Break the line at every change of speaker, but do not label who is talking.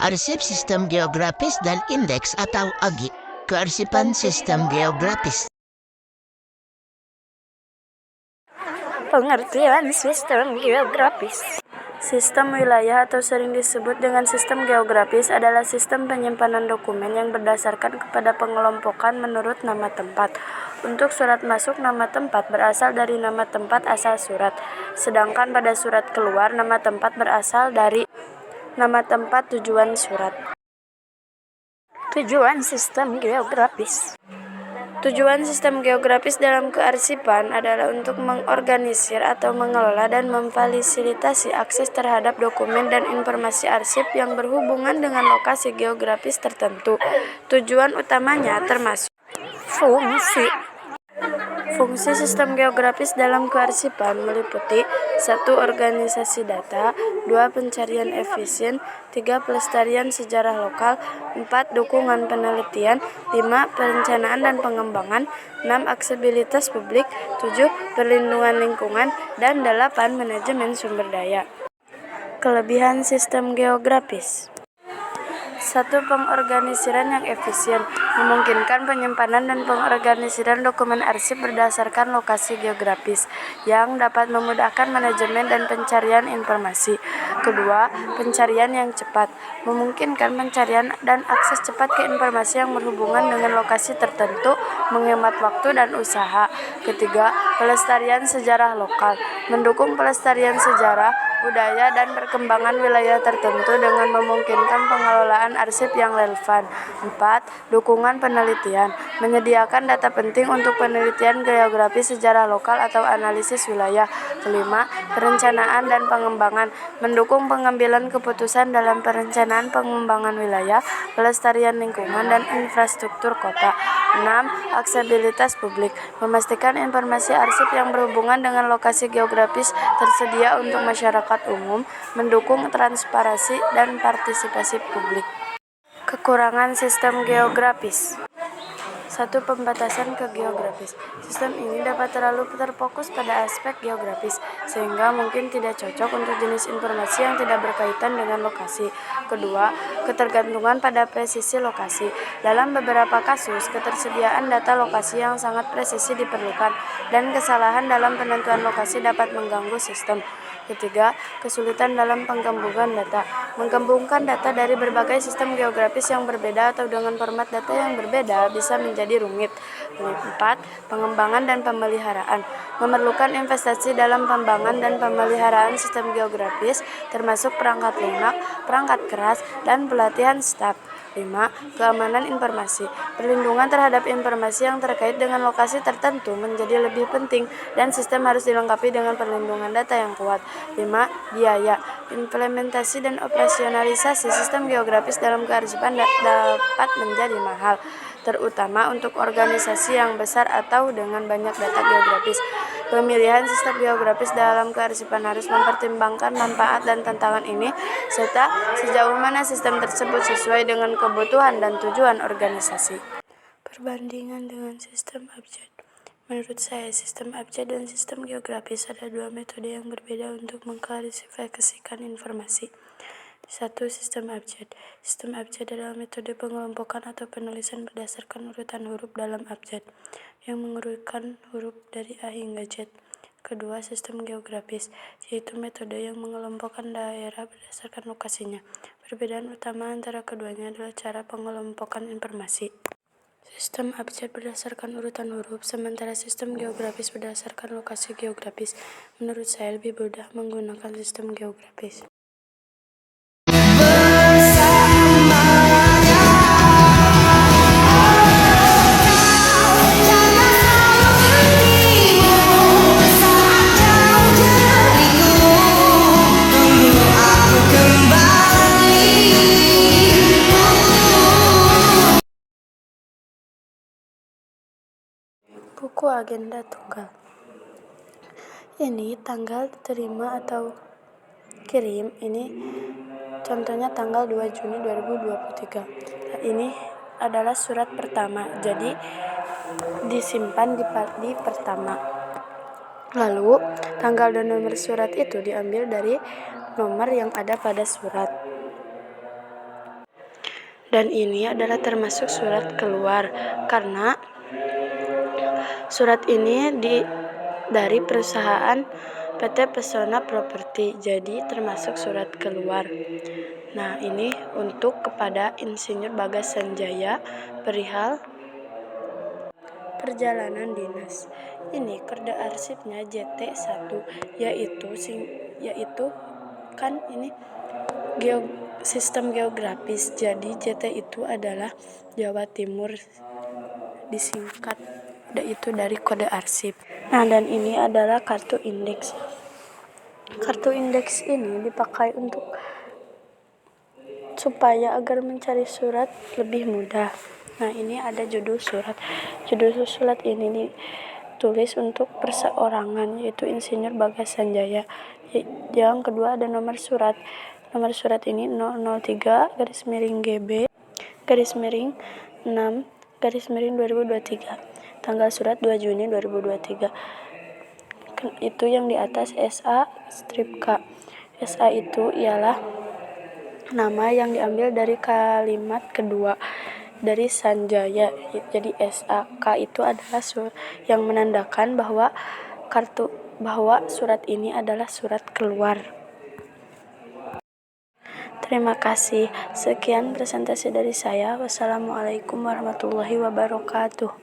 Arsip Sistem Geografis dan Indeks atau AGI. Kearsipan Sistem Geografis.
Pengertian sistem geografis. Sistem wilayah atau sering disebut dengan sistem geografis adalah sistem penyimpanan dokumen yang berdasarkan kepada pengelompokan menurut nama tempat. Untuk surat masuk, nama tempat berasal dari nama tempat asal surat. Sedangkan pada surat keluar, nama tempat berasal dari nama tempat tujuan surat. Tujuan sistem geografis. Tujuan sistem geografis dalam kearsipan adalah untuk mengorganisir atau mengelola dan memfasilitasi akses terhadap dokumen dan informasi arsip yang berhubungan dengan lokasi geografis tertentu. Tujuan utamanya termasuk Fungsi sistem geografis dalam kearsipan meliputi 1. Organisasi data, 2. Pencarian efisien, 3. Pelestarian sejarah lokal, 4. Dukungan penelitian, 5. Perencanaan dan pengembangan, 6. Aksesibilitas publik, 7. Perlindungan lingkungan, dan 8. Manajemen sumber daya. Kelebihan sistem geografis. 1. Pengorganisiran yang efisien, memungkinkan penyimpanan dan pengorganisiran dokumen arsip berdasarkan lokasi geografis, yang dapat memudahkan manajemen dan pencarian informasi. Kedua, pencarian yang cepat, memungkinkan pencarian dan akses cepat ke informasi yang berhubungan dengan lokasi tertentu, menghemat waktu dan usaha. Ketiga, pelestarian sejarah lokal, mendukung pelestarian sejarah, budaya, dan perkembangan wilayah tertentu dengan memungkinkan pengelolaan arsip yang relevan. 4. Dukungan penelitian, menyediakan data penting untuk penelitian geografi sejarah lokal atau analisis wilayah. Kelima, perencanaan dan pengembangan, mendukung pengambilan keputusan dalam perencanaan pengembangan wilayah, pelestarian lingkungan, dan infrastruktur kota. 6. Aksesibilitas publik, memastikan informasi arsip yang berhubungan dengan lokasi geografis tersedia untuk masyarakat umum, mendukung transparansi dan partisipasi publik. Kekurangan sistem geografis. 1. Pembatasan ke geografis. Sistem ini dapat terlalu terfokus pada aspek geografis, sehingga mungkin tidak cocok untuk jenis informasi yang tidak berkaitan dengan lokasi. Kedua, ketergantungan pada presisi lokasi. Dalam beberapa kasus, ketersediaan data lokasi yang sangat presisi diperlukan, dan kesalahan dalam penentuan lokasi dapat mengganggu sistem. Ketiga, kesulitan dalam penggabungan data. Menggabungkan data dari berbagai sistem geografis yang berbeda atau dengan format data yang berbeda bisa menjadi rumit. 4. Pengembangan dan pemeliharaan. Memerlukan investasi dalam pengembangan dan pemeliharaan sistem geografis, termasuk perangkat lunak, perangkat keras, dan pelatihan staf. 5. Keamanan informasi. Perlindungan terhadap informasi yang terkait dengan lokasi tertentu menjadi lebih penting, dan sistem harus dilengkapi dengan perlindungan data yang kuat. 5. Biaya. Implementasi dan operasionalisasi sistem geografis dalam kearsipan dapat menjadi mahal, terutama untuk organisasi yang besar atau dengan banyak data geografis. Pemilihan sistem geografis dalam kearsipan harus mempertimbangkan manfaat dan tantangan ini, serta sejauh mana sistem tersebut sesuai dengan kebutuhan dan tujuan organisasi. Perbandingan dengan sistem abjad. Menurut saya, sistem abjad dan sistem geografis ada dua metode yang berbeda untuk mengklasifikasikan informasi. 1. Sistem abjad. Sistem abjad adalah metode pengelompokan atau penulisan berdasarkan urutan huruf dalam abjad, yang mengurutkan huruf dari A hingga Z. Kedua, sistem geografis, yaitu metode yang mengelompokkan daerah berdasarkan lokasinya. Perbedaan utama antara keduanya adalah cara pengelompokan informasi. Sistem abjad berdasarkan urutan huruf, sementara sistem geografis berdasarkan lokasi geografis. Menurut saya lebih mudah menggunakan sistem geografis. Buku agenda tunggal. Ini tanggal terima atau kirim, ini contohnya tanggal 2 Juni 2023. Ini adalah surat pertama, jadi disimpan di pertama. Lalu tanggal dan nomor surat itu diambil dari nomor yang ada pada surat. Dan ini adalah termasuk surat keluar karena surat ini dari perusahaan PT Pesona Properti, jadi termasuk surat keluar. Nah, ini untuk kepada Insinyur Bagas Sanjaya perihal perjalanan dinas. Ini kode arsipnya JT1 yaitu kan ini sistem geografis. Jadi JT itu adalah Jawa Timur disingkat, yaitu dari kode arsip. Nah, dan ini adalah kartu indeks. Kartu indeks ini dipakai supaya agar mencari surat lebih mudah. Nah, ini ada judul surat. Judul surat ini ditulis untuk perseorangan, yaitu Insinyur Bagas Sanjaya. Yang kedua ada nomor surat. Nomor surat ini 003/GB /6/2023. Tanggal surat 2 Juni 2023. Itu yang di atas SA-K. SA itu ialah nama yang diambil dari kalimat kedua dari Sanjaya. Jadi SAK itu adalah yang menandakan bahwa surat ini adalah surat keluar. Terima kasih. Sekian presentasi dari saya. Wassalamualaikum warahmatullahi wabarakatuh.